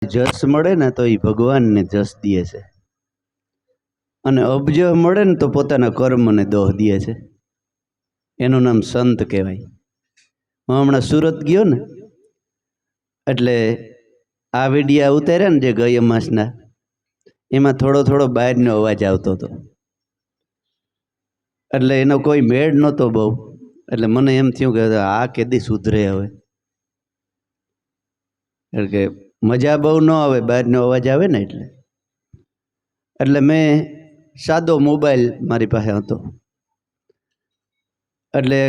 જસ મળે ને તો એ ભગવાનને જસ દે છે, અને અબજ મળે ને તો પોતાના કર્મને દોહ દે છે. એનું નામ સંત કહેવાય. હું હમણાં સુરત ગયો ને, એટલે આ વિડિયા ઉતાર્યા ને જે ગયા માસના, એમાં થોડો થોડો બહારનો અવાજ આવતો હતો. એટલે એનો કોઈ મેળ નહોતો બહુ. એટલે મને એમ થયું કે આ કેદી સુધરે હવે. એટલે કે મજા બહુ ન આવે, બહારનો અવાજ આવે ને એટલે મેં સાદો મોબાઈલ મારી પાસે હતો. એટલે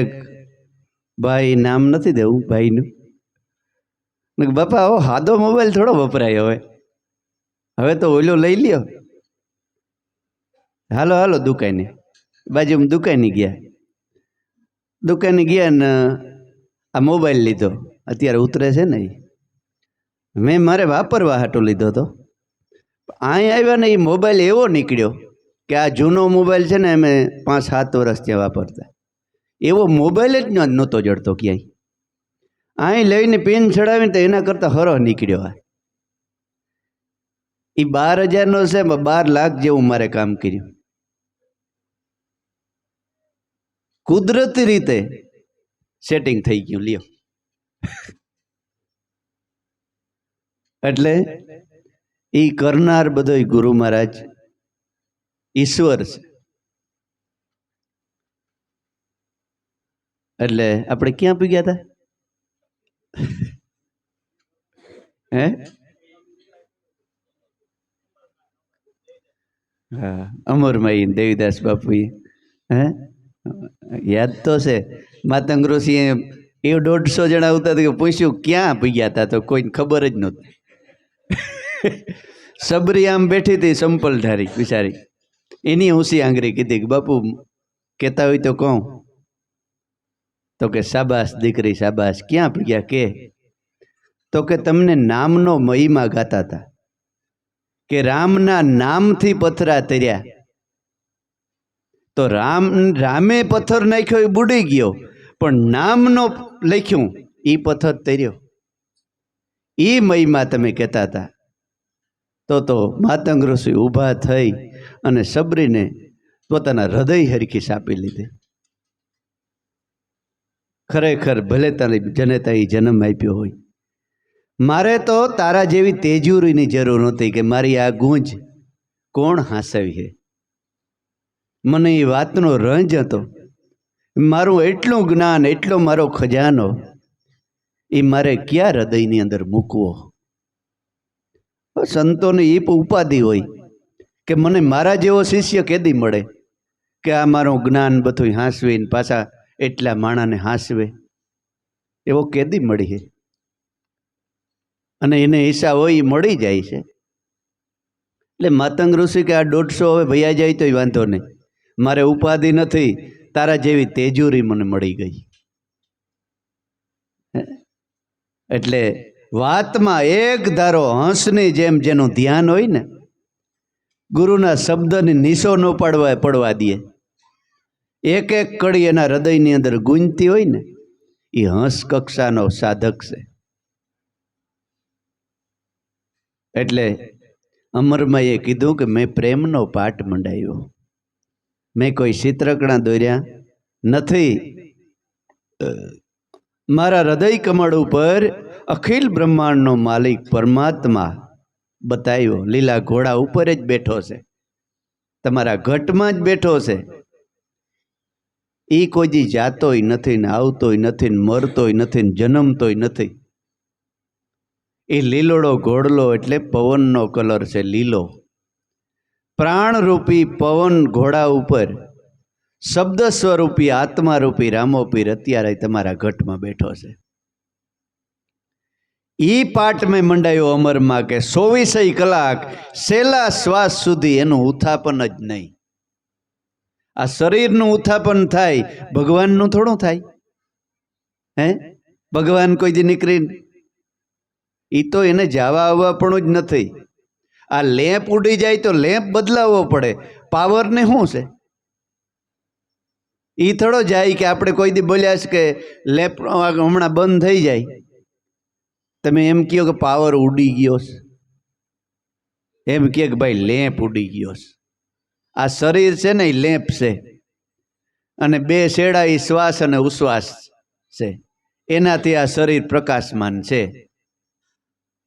ભાઈ, નામ નથી દેવું ભાઈનું, બાપા આવો સાદો મોબાઈલ થોડો વપરાય હવે તો ઓલો લઈ લ્યો. હાલો હાલો દુકાને, બાજુમાં દુકાને ગયા ને આ મોબાઈલ લીધો. અત્યારે ઉતરે છે ને, મેં મારે વાપરવા હાટો લીધો હતો. અહીં આવ્યા ને એ મોબાઈલ એવો નીકળ્યો કે આ જૂનો મોબાઈલ છે ને, અમે 5-7 વર્ષ ત્યાં વાપરતા, એવો મોબાઈલ જ નહોતો જડતો ક્યાંય. અહીં લઈને પિન ચડાવીને તો એના કરતાં હરો નીકળ્યો. એ 12,000નો છે, 12 લાખ જેવું મારે કામ કર્યું. કુદરતી રીતે સેટિંગ થઈ ગયું, લ્યો. એટલે એ કરનાર બધોય ગુરુ મહારાજ ઈશ્વર છે. એટલે આપણે ક્યાં પી ગયા હતા? હે? હા, અમરમયી દેવીદાસ બાપુએ. હે, યાદ તો છે. માતંગ ઋષિએ એ 150 જણા આવતા કે પૂછ્યું ક્યાં પી ગયા હતા, તો કોઈને ખબર જ નહોતી. સબરી આમ બેઠી હતી, સંપલ ધારી બિચારી, એની ઊંસી આંગળી કીધી કે બાપુ કહેતા હોય તો કહું. તો કે શાબાશ દીકરી શાબાશ. ક્યાં પી ગયા કે? તો કે તમને નામનો મહિમા ગાતા હતા, કે રામના નામથી પથરા તર્યા. તો રામે પથ્થર નાખ્યો એ બુડી ગયો, પણ નામનો લખ્યું એ પથ્થર તર્યો. એ મહિમા તમે કહેતા હતા. તો માતંગ ઋષિ ઊભા થઈ અને સબરીને પોતાના હૃદય હરખી સાપી લીધી. ખરેખર ભલે તારી જનેતા એ જન્મ આપ્યો હોય, મારે તો તારા જેવી તેજુરીની જરૂર નહોતી કે મારી આ ગૂંજ કોણ હાંસવી છે. મને એ વાતનો રંજ હતો. મારું એટલું જ્ઞાન, એટલો મારો ખજાનો એ મારે ક્યાં હૃદયની અંદર મૂકવો? સંતોને એ ઉપાધિ હોય કે મને મારા જેવો શિષ્ય કેદી મળે કે આ મારું જ્ઞાન બધું હાંસવીને પાછા એટલા માણાને હાંસવે. એવો કેદી મળી છે? અને એને હિસાબ હોય એ મળી જાય છે. એટલે માતંગ ઋષિ કે આ 150 હવે ભૈયા જાય તોય વાંધો નહીં, મારે ઉપાધિ નથી, તારા જેવી તેજુરી મને મળી ગઈ. એટલે વાતમાં એક ધારો હંસની જેમ જેનું ધ્યાન હોય ને, ગુરુના શબ્દની નિશો ન પડવા દે, એક એક કડી એના હૃદયની અંદર ગુંજતી હોય ને, એ હંસ કક્ષાનો સાધક છે. એટલે અમરમાએ કીધું કે મેં પ્રેમનો પાઠ મંડાવ્યો, મેં કોઈ ચિત્રકણા દોર્યા નથી. મારા હૃદય કમળ ઉપર અખિલ બ્રહ્માંડનો માલિક પરમાત્મા બતાવ્યો. લીલા ઘોડા ઉપર જ બેઠો છે, તમારા ઘટમાં જ બેઠો છે. એ કોઈ દી જાતોય નથી ને આવતોય નથી ને મરતોય નથી ને જન્મતોય નથી. એ લીલોડો ઘોડલો એટલે પવનનો કલર છે, લીલો. પ્રાણરૂપી પવન ઘોડા ઉપર શબ્દ સ્વરૂપી આત્મારૂપી રામોપીર અત્યારે તમારા ઘટમાં બેઠો છે. એ પાઠ મેં મંડાયો અમરમાં કે 24 કલાક છેલ્લા શ્વાસ સુધી એનું ઉત્થાપન જ નહીં. આ શરીરનું ઉત્થાપન થાય, ભગવાનનું થોડું થાય? હે, ભગવાન કોઈ દી નીકળી? એ તો એને જવા આવવા પણ જ નથી. આ લેમ્પ ઉડી જાય તો લેમ્પ બદલાવવો પડે. પાવરને શું છે? એ થોડો જાય કે આપણે કોઈ દી બોલ્યા છે કે લેમ્પ હમણાં બંધ થઈ જાય, તમે એમ કહો કે પાવર ઉડી ગયો છે. એમ કે ભાઈ લેમ્પ ઉડી ગયો છે. આ શરીર છે ને એ લેમ્પ છે, અને બે શેડા એ શ્વાસ અને ઉશ્વાસ છે, એનાથી આ શરીર પ્રકાશમાન છે.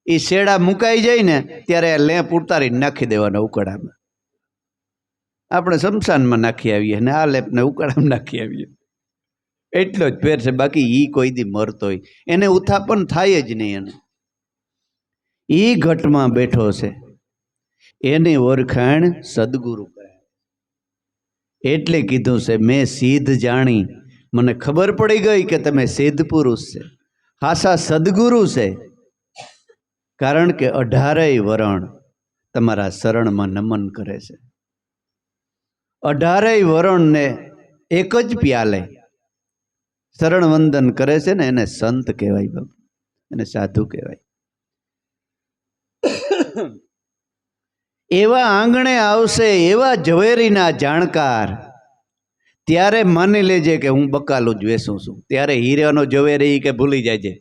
એ શેડા મુકાઈ જાય ને ત્યારે આ લેમ્પ ઉતારીને નાખી દેવાના ઉકળામાં. આપણે શમશાનમાં નાખી આવીએ ને આ લેમ્પને ઉકળામાં નાખી આવીએ, એટલો જ ફેર છે. બાકી એ કોઈ દી મરતો હોય એને ઉથાપન થાય જ નહીં. એને એ ઘટમાં બેઠો છે, એની ઓળખાણ સદગુરુ કરે. એટલે કીધું છે, મેં સિદ્ધ જાણી, મને ખબર પડી ગઈ કે તમે સિદ્ધ પુરુષ છે, હાસા સદગુરુ છે. કારણ કે 18 વરણ તમારા શરણમાં નમન કરે છે. 18 વરણને એક જ પ્યાલે શરણ વંદન કરે છે ને એને સંત કહેવાય બાપુ, એને સાધુ કહેવાય. એવા આંગણે આવશે એવા ઝવેરીના જાણકાર, ત્યારે માની લેજે કે હું બકાલું જ વેચું છું. ત્યારે હીરાનો ઝવેરી કે ભૂલી જાય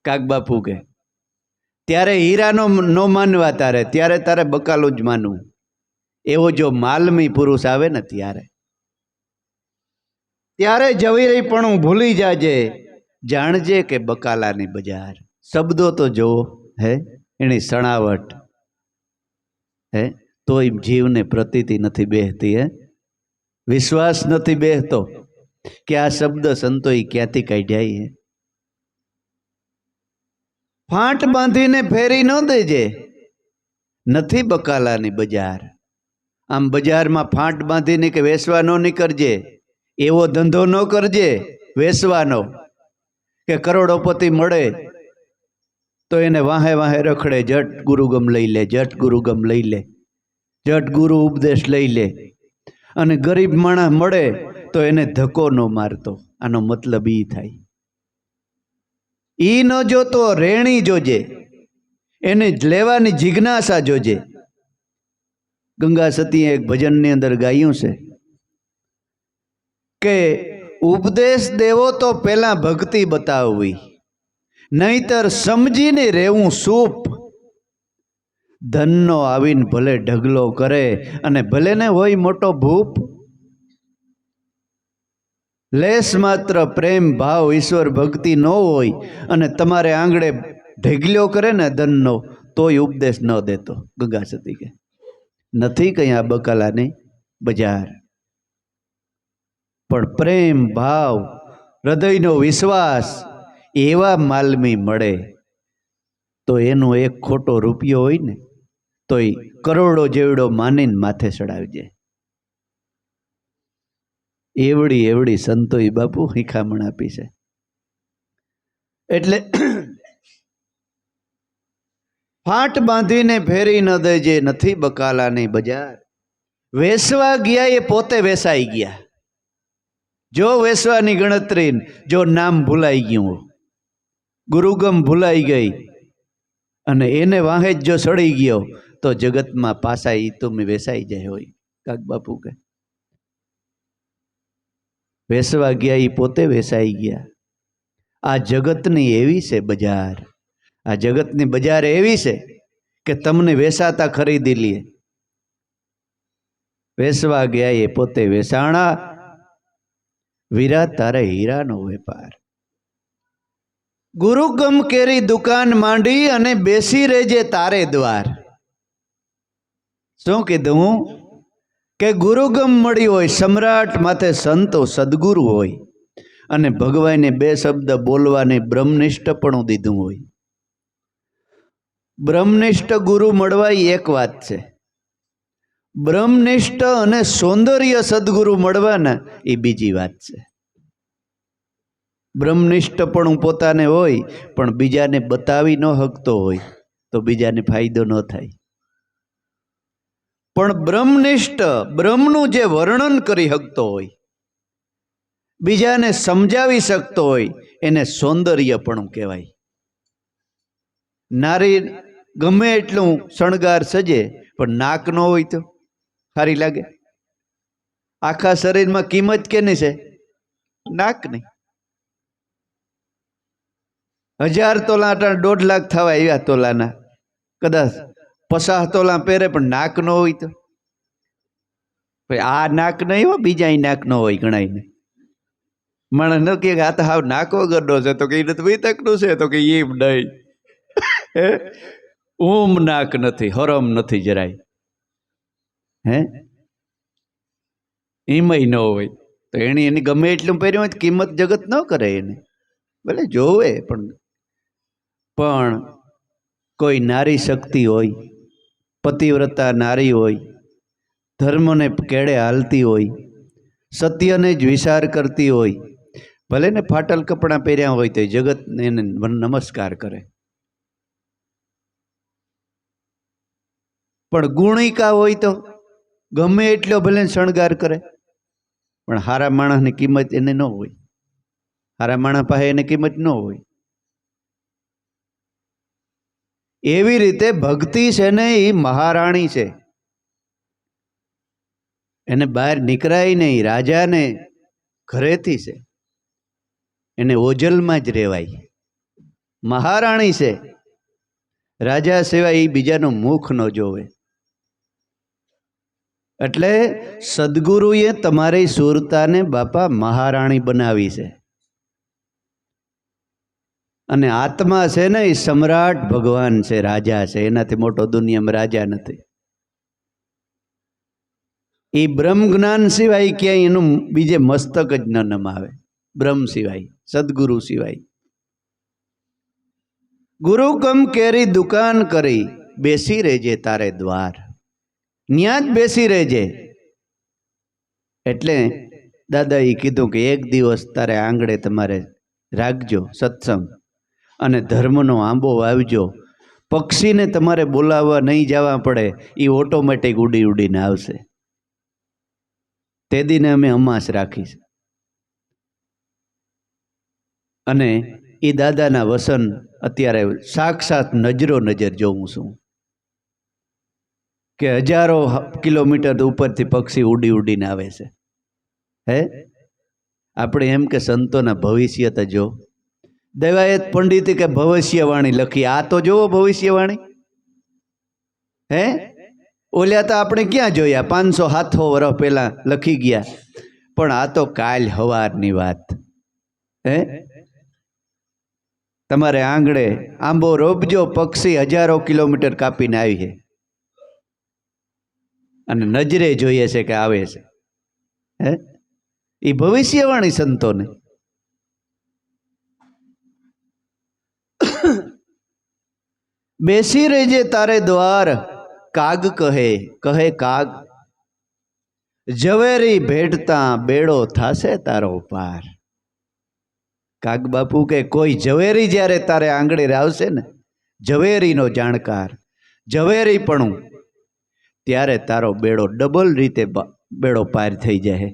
કાક બાપુ કે, ત્યારે હીરાનો ન માનવા તારે, ત્યારે તારે બકાલું જ માનવું. એવો જો માલમી પુરુષ આવે ને ત્યારે ઝવેરી પણ હું ભૂલી જાજે, જાણજે કે બકાલાની બજાર. શબ્દો તો જોવો હે, એની સણાવટ હે, તોય જીવને પ્રતીતિ નથી બેહતી. હે, વિશ્વાસ નથી બેહતો કે આ શબ્દ સંતોએ ક્યાંથી કાઢ્યા. હે, ફાંટ બાંધીને ફેરી ન દેજે, નથી બકાલાની બજાર. આમ બજારમાં ફાંટ બાંધીને કે વેસવા ન નીકળજે, એવો ધંધો ન કરજે વેસવાનો કે કરોડોપતિ મળે તો એને વાહે વાહે રખડે, જટ ગુરુગમ લઈ લે, જટ ગુરુગમ લઈ લે, જટ ગુરુ ઉપદેશ લઈ લે. અને ગરીબ માણસ મળે તો એને ધક્કો ન મારતો. આનો મતલબ ઈ થાય. ઈ ન જોતો રેણી જોજે, એને લેવાની જિજ્ઞાસા જોજે. ગંગા સતીએ એક ભજનની અંદર ગાયું છે કે ઉપદેશ દેવો તો પેલા ભક્તિ બતાવવી, નહીતર સમજીને રહેવું સૂપ. ધનનો આવીને ભલે ઢગલો કરે અને ભલે ને હોય મોટો ભૂપ, લેસ માત્ર પ્રેમ ભાવ ઈશ્વર ભક્તિ ન હોય અને તમારે આંગળે ઢગલ્યો કરે ને ધનનો, તોય ઉપદેશ ન દેતો. ગંગા સતી કે નથી કઈ આ બકાલાની બજાર, પણ પ્રેમ ભાવ હૃદયનો વિશ્વાસ એવા માલમી મળે તો એનો એક ખોટો રૂપિયો હોય ને તોય કરોડો જેવડો માનીને માથે ચડાવજે. એવડી એવડી સંતોએ બાપુ શિખામણ આપી છે. એટલે ફાંટ બાંધીને ફેરી ન દેજે, નથી બકાલાની બજાર. વેસવા ગયા એ પોતે વેસાઈ ગયા. જો વેસવાની ગણતરી, જો નામ ભૂલાઈ ગયું, ગુરુગમ ભૂલાઈ ગઈ અને એને વાહે જ જો સડી ગયો તો જગતમાં પાછા ઈ તો વેસાઈ જાય હોય. કાક બાપુ કે વેસવા ગયા એ પોતે વેસાઈ ગયા. આ જગતની એવી છે બજાર, આ જગતની બજાર એવી છે કે તમને વેસાતા ખરીદી લે. વેસવા ગયા એ પોતે વેસાણા, વીરા તારે હીરાનો વેપાર. ગુરુગમ કેરી દુકાન માંડી અને બેસી રહેજે તારે દ્વાર. શું કીધું કે ગુરુગમ મળી હોય, સમ્રાટ માથે સંતો સદગુરુ હોય અને ભગવાને 2 શબ્દ બોલવાને બ્રહ્મનિષ્ઠપણું દીધું હોય. બ્રહ્મનિષ્ઠ ગુરુ મળવા એક વાત છે, બ્રહ્મનિષ્ઠ અને સૌંદર્ય સદગુરુ મળવાના એ બીજી વાત છે. બ્રહ્મનિષ્ઠપણું પોતાને હોય પણ બીજાને બતાવી ન શકતો હોય તો બીજાને ફાયદો ન થાય. પણ બ્રહ્મનિષ્ઠ બ્રહ્મનું જે વર્ણન કરી શકતો હોય, બીજાને સમજાવી શકતો હોય, એને સૌંદર્યપણું કહેવાય. નારી ગમે એટલું શણગાર સજે પણ નાક ન હોય તો સારી લાગે? આખા શરીરમાં કિંમત કેની છે? નાકની. 1000 તોલા 1.5 લાખ થવા આવ્યા તોલાના, કદાચ 50 તોલા પહેરે પણ નાક ન હોય તો ભાઈ આ નાક નહીં હોય, બીજા નાક ન હોય ગણાયને. મને ન કે આ તો હાવ નાક વગરનો છે, તો કે એને તો વિતકનું છે, તો કે એમ નહીં. ઓમ નાક નથી, હરમ નથી જરાય. હે એમાંય ન હોય તો એની ગમે એટલું પહેર્યું હોય કિંમત જગત ન કરે એને, ભલે જોવે. પણ કોઈ નારી શક્તિ હોય, પતિવ્રતા નારી હોય, ધર્મને કેળે હાલતી હોય, સત્યને જ વિચાર કરતી હોય, ભલે ને ફાટલ કપડાં પહેર્યા હોય તો જગત એને નમસ્કાર કરે. પણ ગુણિકા હોય તો ગમે એટલો ભલે શણગાર કરે, પણ હારા માણસની કિંમત એને ન હોય. હારા માણસ પાસે એની કિંમત ન હોય. એવી રીતે ભક્તિ છે ને એ મહારાણી છે, એને બહાર નીકળાય નહીં. રાજાને ઘરેથી છે, એને ઓજલમાં જ રહેવાય. મહારાણી છે, રાજા સિવાય એ બીજાનું મુખ ન જોવે. એટલે સદગુરુએ તમારી સુરતાને બાપા મહારાણી બનાવી છે. અને આત્મા છે ને એ સમ્રાટ ભગવાન છે, રાજા છે, એનાથી મોટો દુનિયામાં રાજા નથી. એ બ્રહ્મ જ્ઞાન સિવાય ક્યાંય એનું બીજે મસ્તક જ ન નમાવે. બ્રહ્મ સિવાય, સદગુરુ સિવાય. ગુરુ કમ કેરી દુકાન કરી, બેસી રહેજે તારે દ્વાર. ન્યા જ બેસી રહેજે. એટલે દાદાએ કીધું કે એક દિવસ તારે આંગળે તમારે રાખજો સત્સંગ, અને ધર્મનો આંબો વાવજો. પક્ષીને તમારે બોલાવવા નહીં જવા પડે, એ ઓટોમેટિક ઉડી ઉડીને આવશે. તે દીને અમે અમાસ રાખીશ. અને એ દાદાના વસન અત્યારે સાક્ષાત નજરો નજર જોઉં છું કે હજારો કિલોમીટર ઉપરથી પક્ષી ઉડી ઉડીને આવે છે. હે આપણે એમ કે સંતોના ભવિષ્ય તો જો. દેવાયત પંડિતે કે ભવિષ્યવાણી લખી, આ તો જોવો ભવિષ્યવાણી. હે ઓલ્યા તો આપણે ક્યાં જોયા, 500-700 વર્ષ પહેલા લખી ગયા. પણ આ તો કાલ હવારની વાત. હે તમારે આંગળે આંબો રોપજો, પક્ષી હજારો કિલોમીટર કાપીને આવી છે, અને નજરે જોઈએ છે કે આવે છે. હે એ ભવિષ્યવાણી સંતોને. બેસી રહેજે તારે દ્વાર, કાગ કહે કહે કાગ, ઝવેરી ભેટતા બેડો થાશે તારો પાર. કાગ બાપુ કે કોઈ ઝવેરી જ્યારે તારે આંગળે આવશે ને, ઝવેરીનો જાણકાર, ઝવેરીપણું, ત્યારે તારો બેડો ડબલ રીતે બેડો પાર થઈ જાય.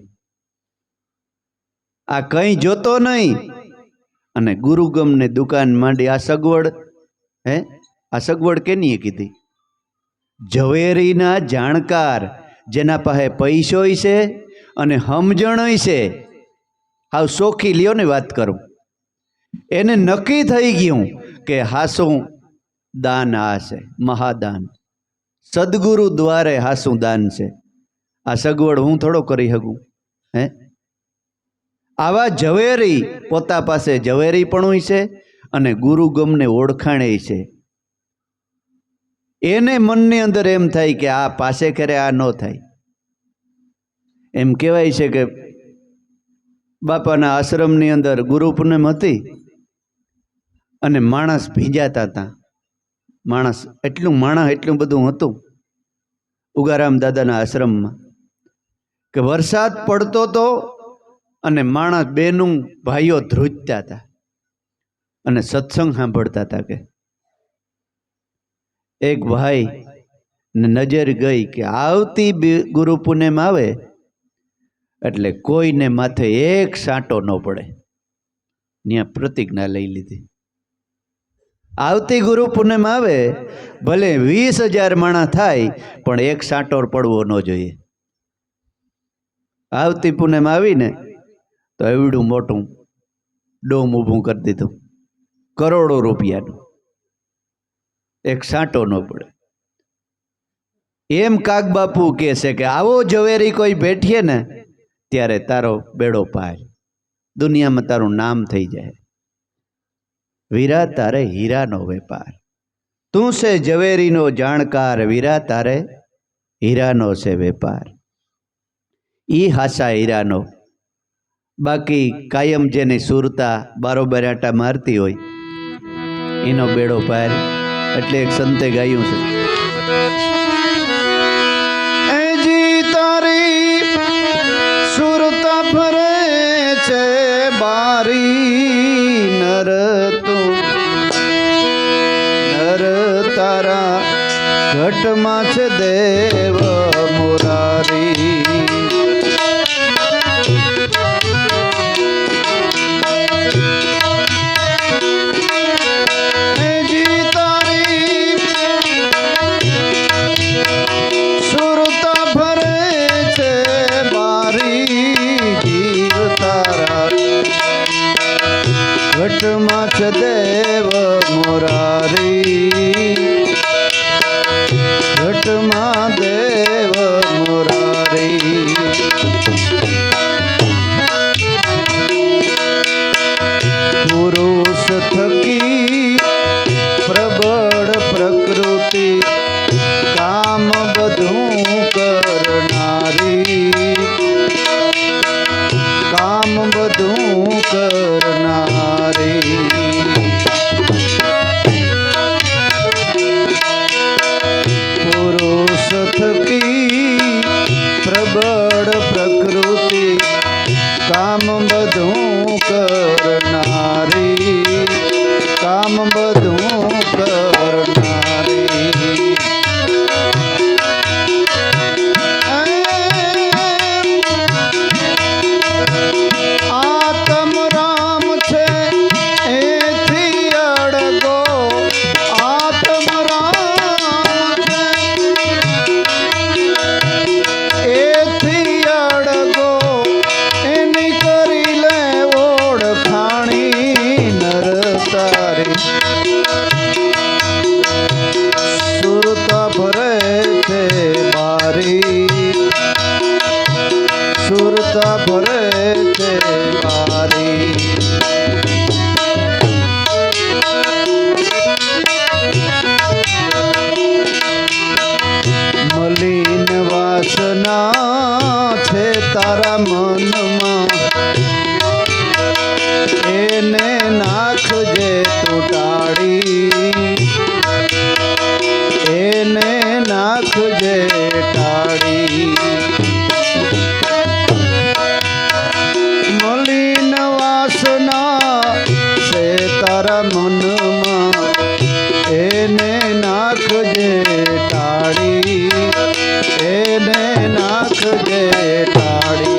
આ કંઈ જોતો નહીં. અને ગુરુગમને દુકાન માંડી આ સગવડ. હે આ સગવડ કેનીએ કીધી? ઝવેરીના જાણકાર, જેના પાસે પૈસોય છે અને સમજણય છે. હાવ સોખી લ્યો ને વાત કરું, એને નક્કી થઈ ગયું કે હાસું દાન આ છે, મહાદાન. સદગુરુ દ્વારે હાસું દાન છે. આ સગવડ હું થોડો કરી શકું. હે આવા ઝવેરી પોતા પાસે ઝવેરી પણ છે અને ગુરુગમને ઓળખાણે છે. એને મનની અંદર એમ થાય કે આ પાસે કરે આ ન થાય. એમ કહેવાય છે કે બાપાના આશ્રમની અંદર ગુરુ પૂનમ હતી અને માણસ ભીંજાતા હતા. માણસ એટલું બધું હતું ઉગારામ દાદાના આશ્રમમાં કે વરસાદ પડતો તો અને માણસ બેનું ભાઈઓ ધ્રુજતા હતા અને સત્સંગ સાંભળતા હતા. કે એક ભાઈ ને નજર ગઈ કે આવતી ગુરુ પૂનમ આવે એટલે કોઈને માથે એક સાંટો ન પડે. ત્યાં પ્રતિજ્ઞા લઈ લીધી, આવતી ગુરુ પૂનમ આવે ભલે 20,000 માણસ થાય પણ એક સાંટો પડવો ન જોઈએ. આવતી પૂનમ આવીને તો એવડું મોટું ડોમ ઊભું કરી દીધું, કરોડો રૂપિયાનું. એક સાંટો ન પડે. એમ કાગ બાપુ કહે છે કે આવો ઝવેરી કોઈ બેઠીએ ને ત્યારે તારો બેડો પાર, દુનિયામાં તારું નામ થઈ જાય. વીરા તારે હીરાનો વેપાર, તું છે ઝવેરીનો જાણકાર, વીરા તારે હીરાનો છે વેપાર. ઈ હાસા હીરાનો. બાકી કાયમ જેની સુરતા બારોબાર આટા મારતી હોય એનો બેડો પાર. એટલે એક સંતે ગાયું છે, એજી તારી સુરતા ફરે છે બારી, નર તું નર તારા ઘટમાં છે દેવ મોરારી. ઘટમાં છે દેવ મોરારી, ઘટમાં દેવ મોરારી. પુરુષ થકી પ્રબળ પ્રકૃતિ, કામ બધું કરનારી, કામ બધું કરનારી. પુરુષ થકી પ્રબળ પ્રકૃતિ, કામ બધું કરનારી, કામ બધું કરનારી. સુરતા ભરે છે બારી, સુરતા ભરે છે બારી. મલિન વાસના છે તારા મનમાં, એને નાખજે તું ટાળી, એને નાખજે ટાળી. મલિન વાસના છે તારા મનમાં, એને નાખજે ટાળી, એને નાખજે ટાળી.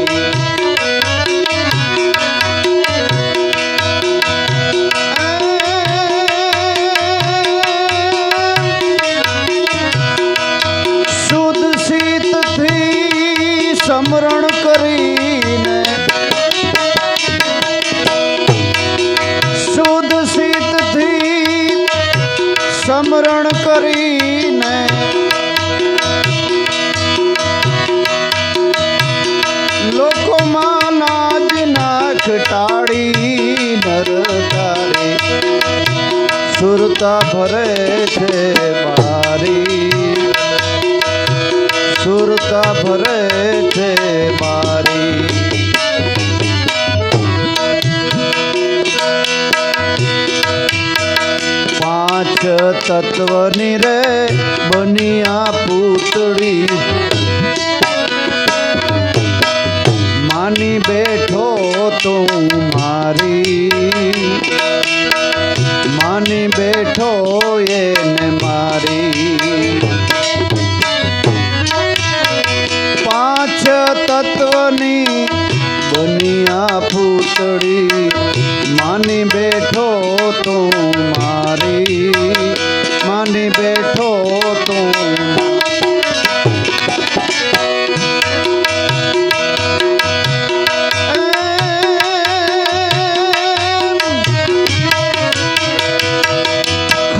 સમરણ કરીને શુદ્ધ શીતથી સમરણ કરીને લોકોમાં લાજ નાખ ટાળી, નર તારે સુરતા ભરે છે બારી, સુરતા ભરે છે બારી. પાંચ તત્વની રે બનિયા પૂતળી, માની બેઠો તું મારી, માની બેઠો એને મારી. પાંચ તત્વની બનિયા પૂતળી, માની બેઠો તું મારી, માની બેઠો તું.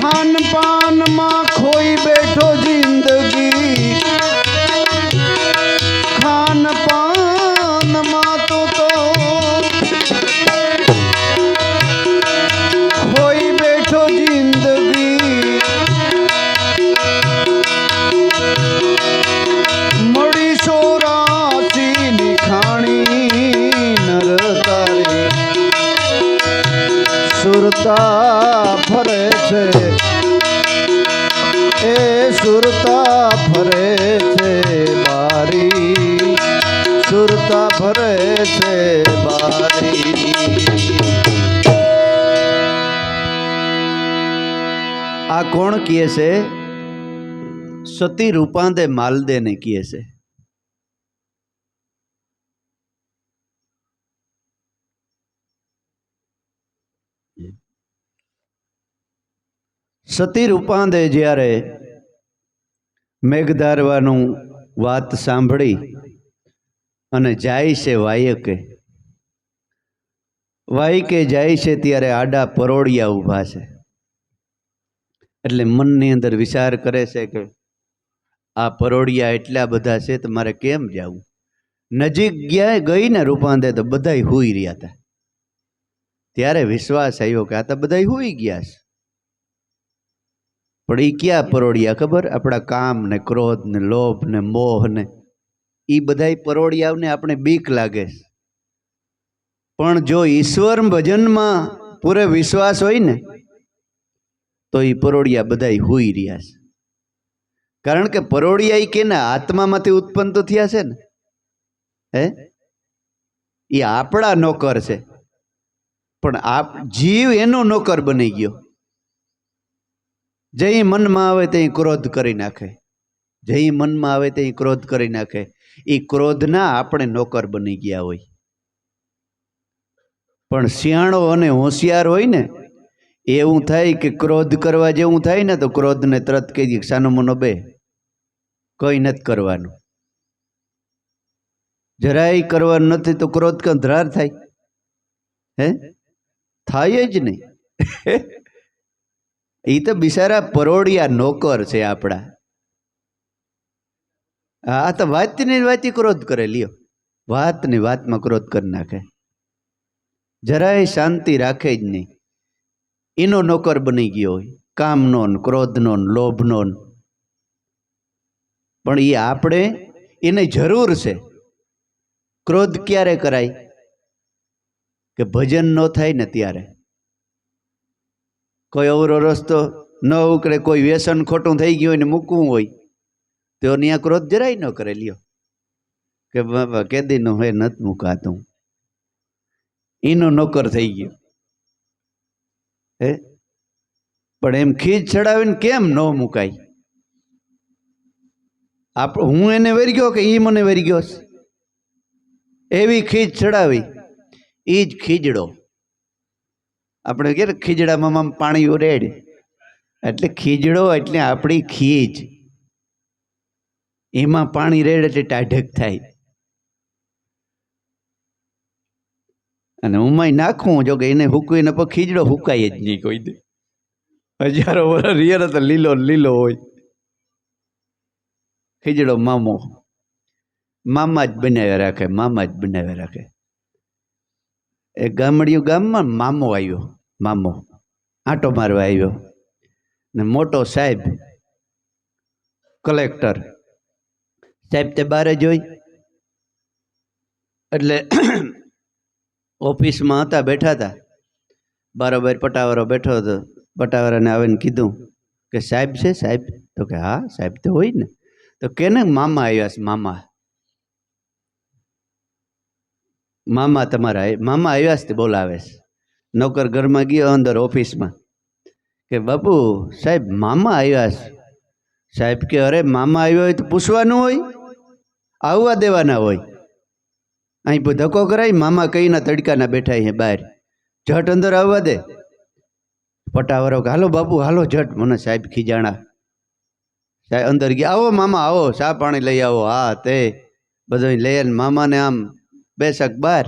ખાન પાનમાં ખોઈ બેઠો જિંદગી, સુરતા ફરે છે, એ સુરતા ફરે છે બારી, સુરતા ફરે છે બારી. આ કોણ કહે છે? સતી રૂપાંદે માલદે ને કહે છે. સતી રૂપાંદે જ્યારે મેઘધારવાનું વાત સાંભળી અને જાય છે વાયકે, વાયકે જાય છે ત્યારે આડા પરોડિયા ઊભા છે. એટલે મનની અંદર વિચાર કરે છે કે આ પરોડિયા એટલા બધા છે તો મારે કેમ જવું? નજીક ગયા ગઈ ને રૂપાંદે તો બધાય હુઈ રહ્યા હતા. ત્યારે વિશ્વાસ આવ્યો કે આ તો બધાય હુઈ ગયા છે. પણ એ ક્યાં પરોડિયા ખબર? આપણા કામ ને ક્રોધ ને લોભ ને મોહ ને એ બધાય પરોડિયાને આપણે બીક લાગે છે. પણ જો ઈશ્વર ભજનમાં પૂરે વિશ્વાસ હોય ને તો એ પરોડિયા બધાય હુઈ રહ્યા છે. કારણ કે પરોડિયા એ કેના આત્મામાંથી ઉત્પન્ન તો થયા છે ને, હે? એ આપણા નોકર છે, પણ જીવ એનો નોકર બની ગયો. જે મનમાં આવે તે ક્રોધ કરી નાખે, જે મનમાં આવે તે ક્રોધ કરી નાખે. એ ક્રોધના આપણે નોકર બની ગયા હોય. પણ સિયાણો અને હોશિયાર હોય ને એવું થાય કે ક્રોધ કરવા જેવું થાય ને તો ક્રોધને તરત કહી દે સાનો મનો બે, કઈ નથી કરવાનું. જરાય કરવાનું નથી તો ક્રોધ કંધરાર થાય? હે? થાય જ નહીં. એ તો બિચારા પરોડિયા નોકર છે આપણા. હા, તો વાતની વાતી ક્રોધ કરે, લ્યો વાતની વાતમાં ક્રોધ કરી નાખે, જરાય શાંતિ રાખે જ નહીં. એનો નોકર બની ગયો હોય, કામનો ને ક્રોધનો ને લોભનો. પણ એ આપણે એને જરૂર છે. ક્રોધ ક્યારે કરાય? કે ભજન ન થાય ને ત્યારે. કોઈ અવરો રસ્તો ન ઉકળે, કોઈ વ્યસન ખોટું થઈ ગયું હોય ને મૂકવું હોય તો ત્યાં ક્રોધ જરાય ન કરે, લ્યો કે બાબા કેદીનું હે નથી મુકાતું. એનો નોકર થઈ ગયો. હે? પણ એમ ખીજ ચડાવીને કેમ ન મુકાય? હું એને વેરી ગયો કે એ મને વેરી ગયો? એવી ખીજ ચડાવી, એ જ ખીજડો. આપણે કે ખીજડામાં પાણી ઉરેડ, એટલે ખીજડો એટલે આપણી ખીજ. એમાં પાણી રેડ એટલે ટાઢક થાય. અને ઉમાય નાખવું જો કે એને હુકવીને પછી ખીજડો હુકાય જ નહીં કોઈ દે. હજારો વર્ષ રિયર તો લીલો લીલો હોય. ખીજડો મામો, મામા જ બનાવ્યા રાખે, મામા જ બનાવ્યા રાખે. એ ગામડિયું ગામમાં મામો આવ્યો, મામો આંટો મારવા આવ્યો ને મોટો સાહેબ કલેક્ટર સાહેબ તે બારે જોઈ. એટલે ઓફિસમાં હતા, બેઠા હતા, બારોબાર પટાવાળો બેઠો હતો. પટાવાળાને આવીને કીધું કે સાહેબ છે? સાહેબ તો કે હા સાહેબ તો હોય ને. તો કેને મામા આવ્યા છે? મામા, મામા તમારા મામા આવ્યા છે બોલાવે છે. નોકર ઘરમાં ગયો અંદર ઓફિસમાં કે બાપુ સાહેબ મામા આવ્યા છે. સાહેબ કે અરે મામા આવ્યો હોય તો પૂછવાનું હોય, આવવા દેવાના હોય. અહીં ધક્કો કરાય, મામા કઈના તડકાના બેઠા છે બહાર, ઝટ અંદર આવવા દે. પટાવાળો કે હાલો બાપુ હાલો ઝટ, મને સાહેબ ખીજાણા. સાહેબ અંદર ગયા, આવો મામા આવો, ચા પાણી લઈ આવો. હા તે બધું લઈને મામાને આમ બેસક બહાર.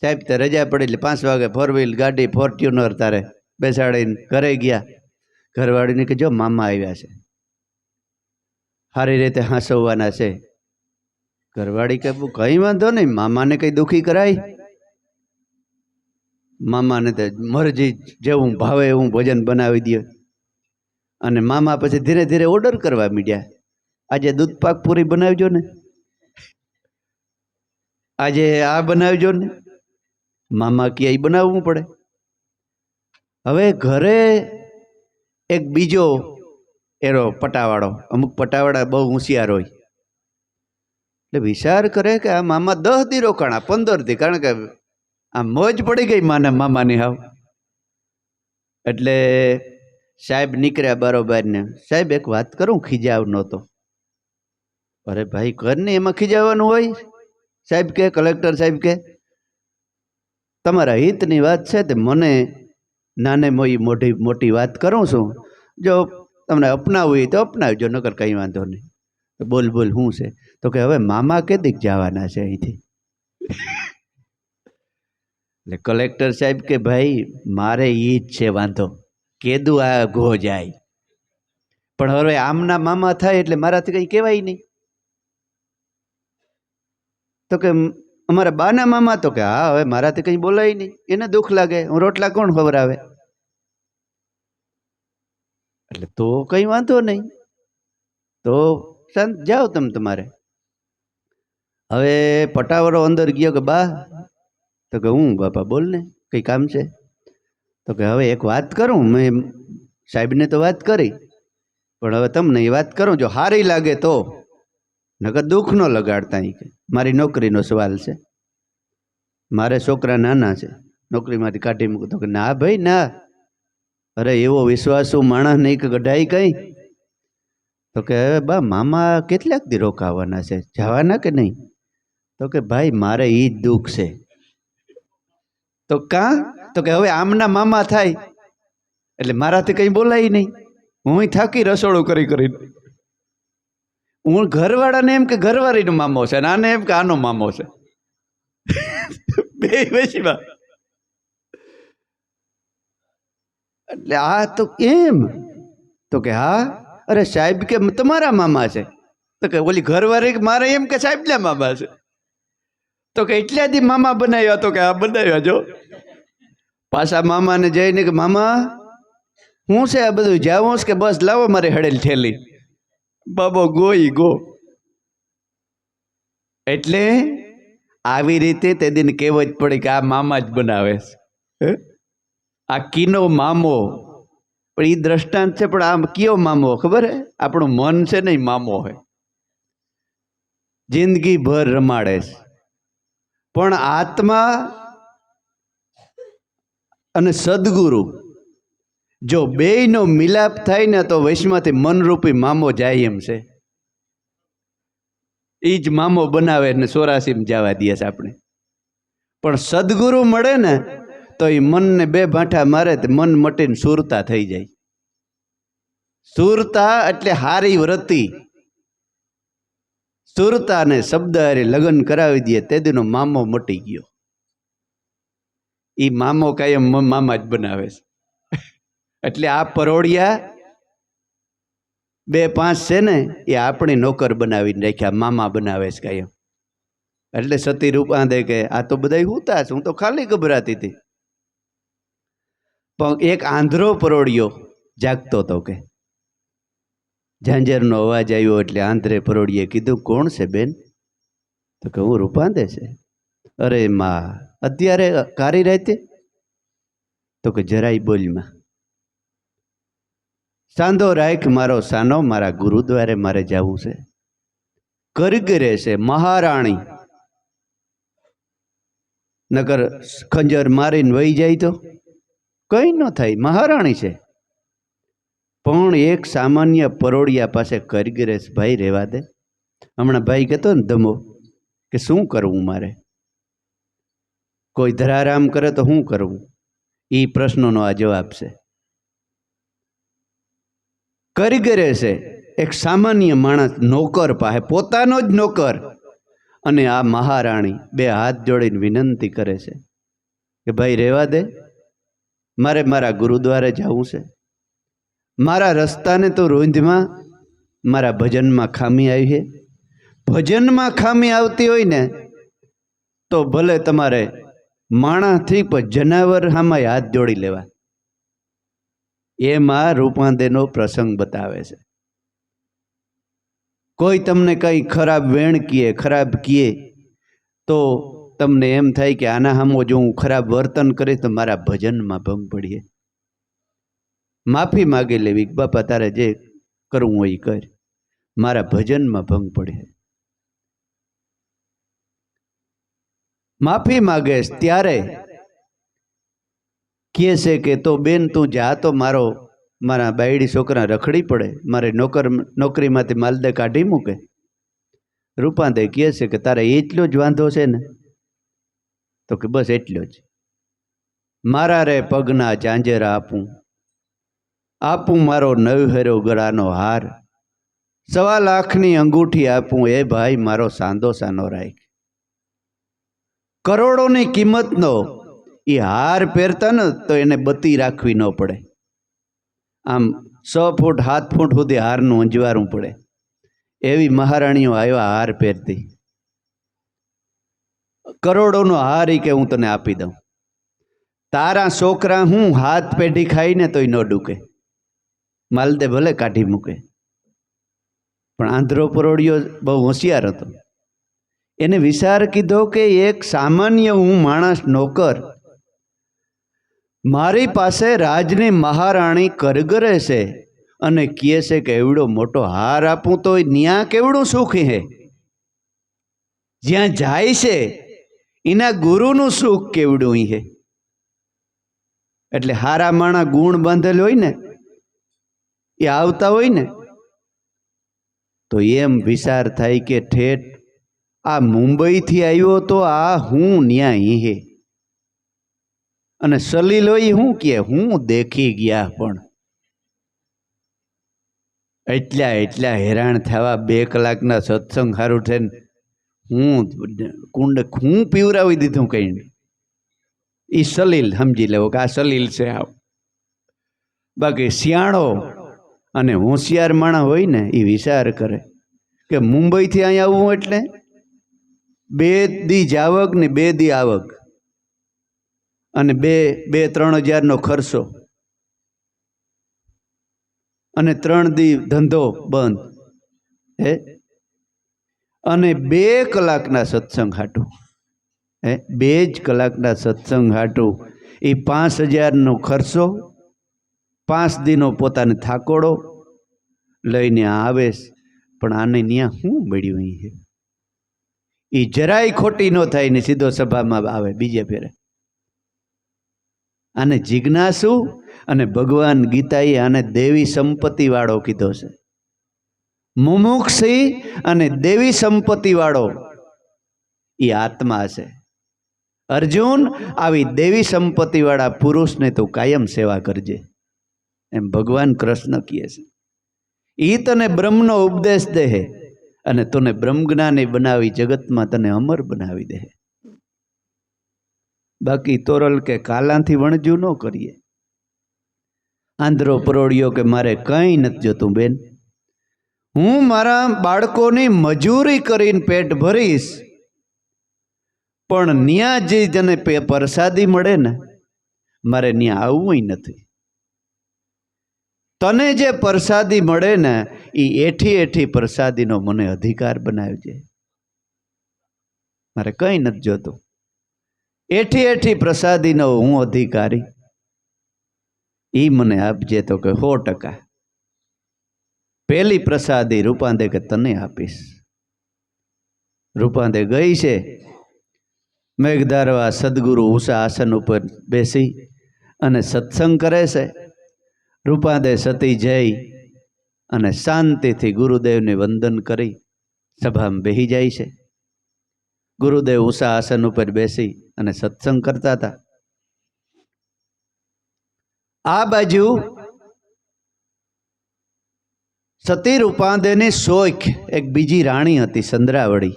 સાહેબ તે રજા પડી એટલે 5 વાગે 4 વ્હીલ ગાડી ફોર્ચ્યુનર તારે બેસાડીને ઘરે ગયા. ઘરવાળીને કે જો મામા આવ્યા છે, સારી રીતે હાંસવવાના છે. ઘરવાળી કે કઈ વાંધો નહીં, મામાને કઈ દુખી કરાય? મામાને તો મરજી જેવું ભાવે એવું ભોજન બનાવી દે. અને મામા પછી ધીરે ધીરે ઓર્ડર કરવા માંડ્યા, આજે દૂધ પાક પૂરી બનાવજો ને, આજે આ બનાવજો ને. મામા કે એ બનાવવું પડે. હવે ઘરે એક બીજો એનો પટાવાળો, અમુક પટાવાળા બહુ હોશિયાર હોય, એટલે વિચાર કરે કે આ મામા 10 દી રોકાણા, 15 દી, કારણ કે આ મોજ પડી ગઈ મામાની હાવ. એટલે સાહેબ નીકળ્યા બરોબર ને, સાહેબ એક વાત કરું, ખીજાવ નહોતો. અરે ભાઈ કર ને, એમાં ખીજાવાનું હોય? સાહેબ કે, કલેક્ટર સાહેબ કે તમારા હિતની વાત છે, તે મને નાને મોટી વાત કરું છું, જો તમને અપનાવવું હોય તો અપનાવજો, નકર કંઈ વાંધો નહીં. બોલ બોલ શું છે? તો કે હવે મામા કેદીક જવાના છે અહીંથી? એટલે કલેક્ટર સાહેબ કે ભાઈ મારે ઈ જ છે વાંધો, કેદું આ ઘો જાય, પણ હવે આમના મામા થાય એટલે મારાથી કંઈ કહેવાય નહીં. તો કે અમારા બાના મામા? તો કે હા, હવે મારાથી કંઈ બોલાય નહીં, એને દુઃખ લાગે, હું રોટલા કોણ ખવડાવે? એટલે તો કંઈ વાંધો નહીં, તો શાંત જાઓ તમે તમારે. હવે પટાવાળો અંદર ગયો કે બા? તો કે હું બાપા બોલ ને, કંઈ કામ છે? તો કે હવે એક વાત કરું, મેં સાહેબને તો વાત કરી, પણ હવે તમને એ વાત કરું, જો સારી લાગે તો, નકર દુઃખ ન લગાડતા. કે મારી નોકરીનો સવાલ છે, મારે છોકરા નાના છે, નોકરીમાંથી કાઢી મૂકું. તો કે ના ભાઈ ના, અરે એવો વિશ્વાસુ માણસ નહીં કે ગઢાઈ કઈ. તો કે બા મામા કેટલાક દી રોકાવાના છે, જવાના કે નહીં? તો કે ભાઈ મારે ઈ જ દુઃખ છે. તો કાં? તો કે હવે આમના મામા થાય એટલે મારાથી કંઈ બોલાય નહીં, હું થાકી રસોડું કરી કરીને. હું ઘરવાળાને એમ કે ઘરવાળીનો મામો છે, અને આને એમ કે આનો મામો છે, બે વેચીમાં. એટલે આ તો એમ? તો કે હા, અરે સાહેબ કે તમારા મામા છે. તો કે ઓલી ઘરવાળી મારે એમ કે સાહેબના મામા છે. તો કે એટલા દી મામા બનાવ્યા? તો કે હા બનાવ્યા. જો પાછા મામાને જઈને કે મામા હું છે આ બધું જાવું કે બસ લાવો મારે હડેલ થેલી? બાબો ગોઈ ગો. એટલે આવી રીતે તે દિન કહેવત પડી કે આ મામા જ બનાવે છે, આ કીનો મામો. પણ એ દ્રષ્ટાંત છે, પણ આમ કયો મામો ખબર હે? આપણું મન છે ને, એ મામો હોય, જિંદગી ભર રમાડે છે. પણ આત્મા અને સદગુરુ જો બેયનો મિલાપ થાય ને, તો વૈશમાંથી મનરૂપી મામો જાય એમ છે. એ જ મામો બનાવે ને 84 જવા દે છે આપણે. પણ સદગુરુ મળે ને તો એ મનને બે ભાંઠા મારે તો મન મટીને સુરતા થઈ જાય. સુરતા એટલે હારી વ્રતી. સુરતાને શબ્દ હારે લગ્ન કરાવી દે, તે દીનો મામો મટી ગયો. એ મામો કાયમ મામા જ બનાવે છે. એટલે આ પરોડિયા 2-5 છે ને, એ આપણી નોકર બનાવીને રાખ્યા, મામા બનાવે છે કાયમ. એટલે સતી રૂપા દે કે આ તો બધા હુતા છે, હું તો ખાલી ગભરાતી હતી. પણ એક આંધળો પરોડિયો જાગતો હતો. કે ઝાંઝરનો અવાજ આવ્યો એટલે આંધળે પરોડીએ કીધું કોણ છે બેન? તો કે હું રૂપાંદે છે. અરે માં અત્યારે કારી રાતે? તો કે જરાય બોલમાં. સાંધો રાખ મારો સાનો, મારા ગુરુદ્વારે મારે જવું છે. કરગરે છે મહારાણી, નગર ખંજર મારીને વહી જાય તો કઈ ન થાય, મહારાણી છે. પણ એક સામાન્ય પરોડિયા પાસે કરગરે છે, ભાઈ રહેવા દે. હમણાં ભાઈ કહેતો ને ધમો કે શું કરવું મારે, કોઈ ધરારામ કરે તો શું કરવું? એ પ્રશ્નોનો આ જવાબ છે. કરગરે છે એક સામાન્ય માણસ, નોકર પાસે, પોતાનો જ નોકર. અને આ મહારાણી બે હાથ જોડીને વિનંતી કરે છે કે ભાઈ રહેવા દે, મારે મારા ગુરુદ્વારે જવું છે. મારા રસ્તાને તો રોંધમાં, મારા ભજનમાં ખામી આવી છે. ભજનમાં ખામી આવતી હોય ને તો ભલે તમારે માણસથી પણ જનાવર સામે હાથ જોડી લેવા. એમાં રૂપાંદેનો પ્રસંગ બતાવે છે. કોઈ તમને કંઈ ખરાબ વેણ કીએ, ખરાબ કીએ, તો તમને એમ થાય કે આના સામો જો હું ખરાબ વર્તન કરીશ તો મારા ભજનમાં ભંગ પડીએ. માફી માગી લેવી કે બાપા તારે જે કરવું હોય એ કર, મારા ભજનમાં ભંગ પડે. માફી માગે ત્યારે કહે છે કે તો બેન તું જા, તો મારા બાયડી છોકરા રખડી પડે, મારે નોકરીમાંથી માલદે કાઢી મૂકે. રૂપાદે કહે છે કે તારે એટલો જ વાંધો છે ને? તો કે બસ એટલો જ. મારા રે પગના ઝાંઝરા આપું મારો નવહેરો ગળાનો હાર, 1.25 લાખની અંગૂઠી આપું એ ભાઈ મારો સાંધો સાનો રાખ. કરોડોની કિંમતનો એ હાર પહેરતા ને તો એને બત્તી રાખવી ન પડે. આમ 6 ફૂટ 7 ફૂટ સુધી હારનું અંજવારું પડે એવી મહારાણીઓ આવ્યા હાર પહેરતી. કરોડોનો હાર કે હું તને આપી દઉં, તારા છોકરા હું હાથ પેઢી ખાઈને તોય ન ડૂકે, માલદે ભલે કાઢી મૂકે. પણ આંધળો પરોડિયો બહુ હોશિયાર હતો. એને વિચાર કીધો કે એક સામાન્ય હું માણસ નોકર, મારી પાસે રાજની મહારાણી કરગરે છે અને કહે છે કે એવડો મોટો હાર આપું તો ન્યા કેવડું સુખ હે, જ્યાં જાય છે એના ગુરુનું સુખ કેવડું હે. એટલે હારા માણા ગુણ બાંધેલ હોય ને એ આવતા હોય ને તો એમ વિચાર થાય કે ઠેઠ આ મુંબઈથી આવ્યો તો આ હું ન્યા હે, અને સલીલ હોય હું કે હું દેખી ગયા. પણ એટલા હેરાન થવા 2 કલાકના સત્સંગ સારું થઈને હું પીવરાવી દીધું કઈ. એ સલીલ સમજી લેવો કે આ સલીલ છે. આવ બાકી સિયાણો અને હોશિયાર માણસ હોય ને એ વિચાર કરે કે મુંબઈથી અહીંયા આવવું એટલે 2 દી જાવક ને 2 દી આવક, અને 2-3 હજારનો ખર્ચો, અને 3 દી ધંધો બંધ હે, અને 2 કલાકના સત્સંગ હાટું 2 જ કલાકના સત્સંગ હાટું એ 5,000નો ખર્ચો, 5 દીનો પોતાને થાકોડો લઈને આવે. પણ આને ન્યા શું મળ્યું છે? એ જરાય ખોટી ન થાય ને સીધો સભામાં આવે બીજે ફેરે. આને જિજ્ઞાસુ અને ભગવાન ગીતાએ આને દેવી સંપત્તિ વાળો કીધો છે. મુમુક્ષી અને દેવી સંપત્તિ વાળો એ આત્મા છે. અર્જુન, આવી દેવી સંપત્તિ વાળા પુરુષને તું કાયમ સેવા કરજે, એમ ભગવાન કૃષ્ણ કહે છે. એ તને બ્રહ્મનો ઉપદેશ દે અને તને બ્રહ્મજ્ઞાની બનાવી જગતમાં તને અમર બનાવી દે. બાકી તોરલ કે કાલાથી વણજું ન કરીએ. આંધળો પરોડિયો કે મારે કંઈ નથી જોતું બેન, હું મારા બાળકોની મજૂરી કરીને પેટ ભરીશ, પણ ન્યા જે જને પ્રસાદી મળે ને મારે ન્યા આવવું નથી. તને જે પ્રસાદી મળે ને એ એઠી પ્રસાદીનો મને અધિકાર બનાવજે. મારે કંઈ નથી જોતું, એઠી પ્રસાદીનો હું અધિકારી, એ મને આપજે. તો કે 100%. પહેલી પ્રસાદી રૂપાંદે કે તને આપીશ. રૂપાંદે ગઈ છે મેઘધારવા સદગુરુ ઉષા આસન ઉપર બેસી અને સત્સંગ કરે છે. રૂપાદે સતી જઈ અને શાંતિથી ગુરુદેવને વંદન કરી સભામાં બેસી જાય છે. ગુરુદેવ ઉષા આસન ઉપર બેસી અને સત્સંગ કરતા હતા. આ બાજુ સતી રૂપાદેની શોખ એક બીજી રાણી હતી, સંદ્રાવળી.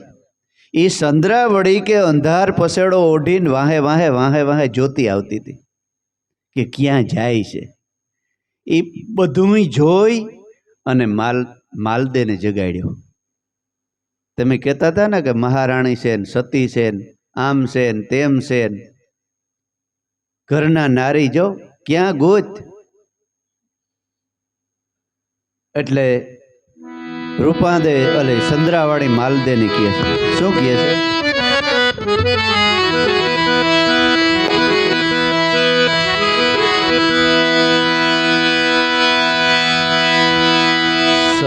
એ સંદ્રાવળી કે અંધાર પસેડો ઓઢીને વાહે જોતી આવતી હતી કે ક્યાં જાય છે. એ બધું જોઈ અને માલદેને જગાડ્યો. તમે કહેતા હતા ને કે મહારાણી છે ને સતી છે ને આમ છે ને તેમ છે ને, ઘરના નારી જો ક્યાં ગોત. એટલે રૂપાદે સંદ્રાવાળી માલદેને કહે છે. શું કહે છે?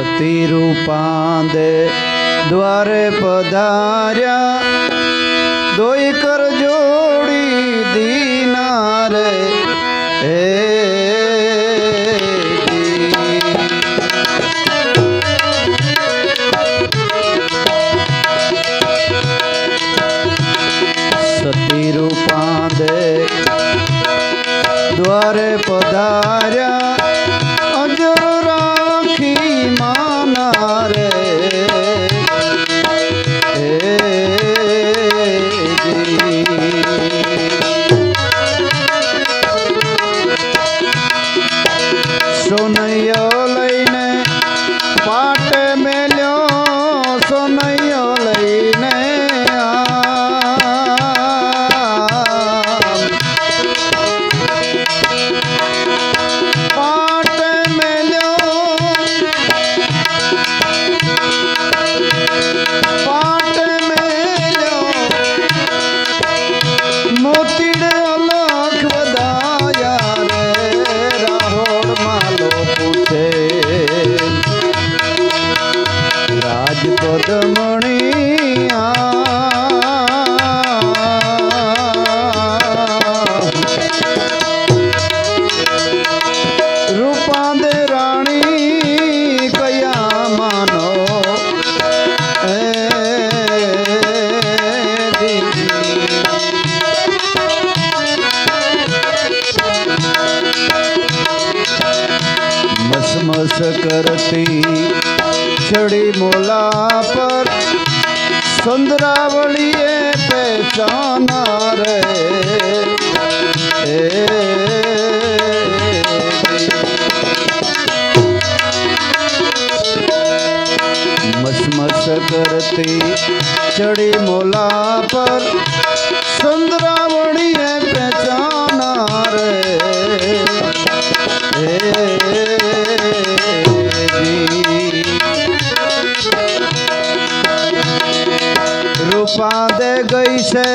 સતી રૂપાંદે દ્વારે પધાર્યા દોઈ કર જોડી દીના રે હે સતી રૂપાંદે દ્વારે પધાર્યા અજર રાખી માના રે સોનૈયો લઈને પાટે મેલ્યો સોનૈયો લઈને પાટે મેલ્યો મોતીડ અલખ વધાયા રે રાહોડ માલો પૂછે રાજપદ મણી રૂપાંદે રાણી કયા માનો मस करती छड़ी मोला पर सुंदरावलिए पहचाना रे मस करती छड़ी मोला पर सुंदरावलिए पहचाना रे रूपा दे गई से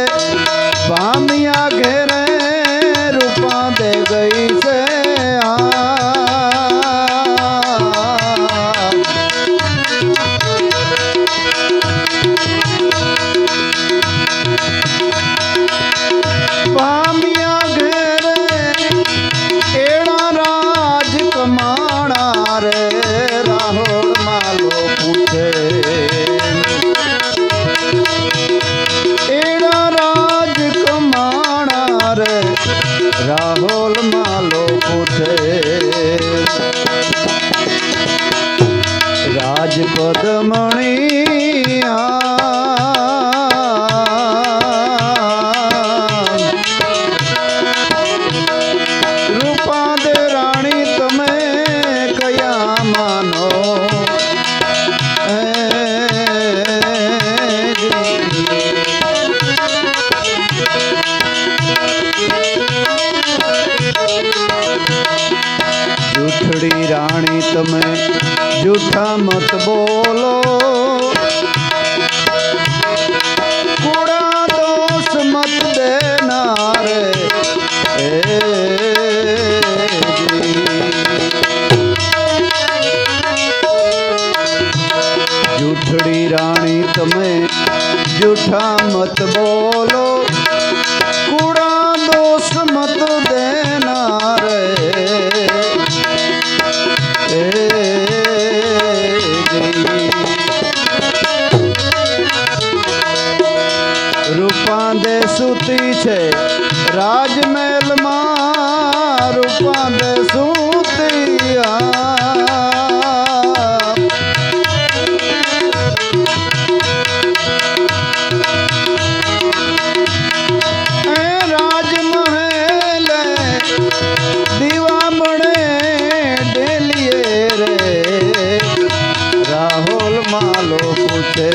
बामिया घेरे रूपा दे गई से बामिया घेरे एड़ा राज कमाना रे राहोल मालो पूछे एड़ा राज कमाना रे राहोल मालो पूछे राजपद मणि रूपांदे राणी तमे कया मानो जूठड़ी राणी तमे जूठा मत बोलो कूड़ा दोष मत देना रे जूठड़ी राणी तमे जूठा मत बोलो कूड़ा दोष मत देना रे रूपांदे सूती छे राजमहल मां रूपांदे सूतिया राजमहल दीवा बने डेलिए रे राहुल मालो पूछे